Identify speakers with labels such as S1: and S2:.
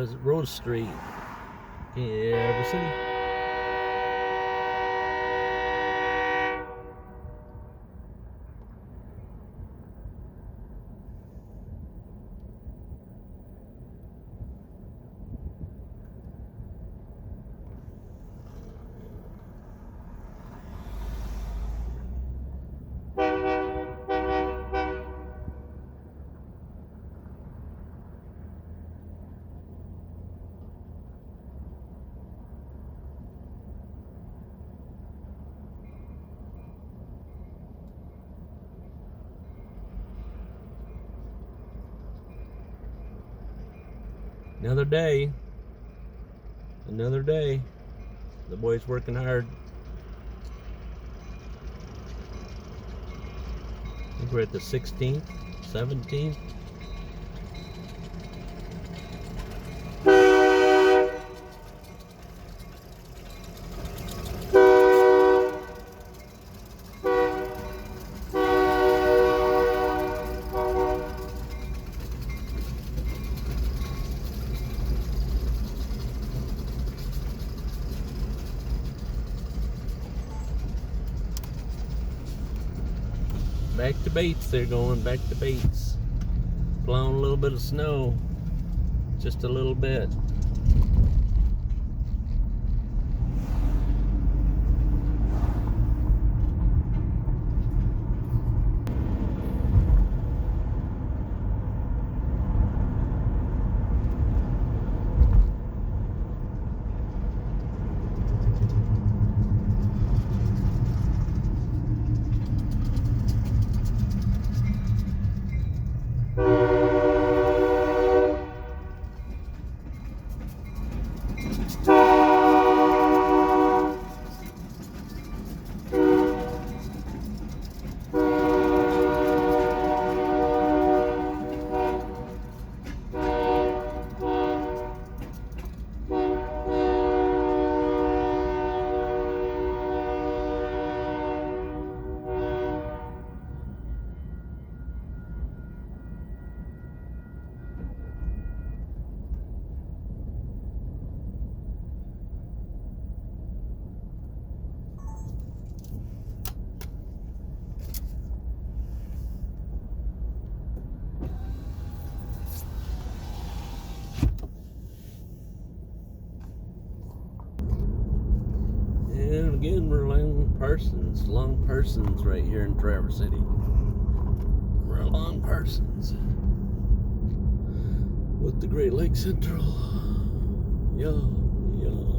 S1: is it Rose Street? Yeah, City. Another day. Another day. The boy's working hard. I think we're at the 16th, 17th. Back to Bates, they're going back to Bates. Plowing a little bit of snow. Just a little bit. And again, we're along Parsons right here in Traverse City. We're along Parsons with the Great Lakes Central. Yeah, yeah.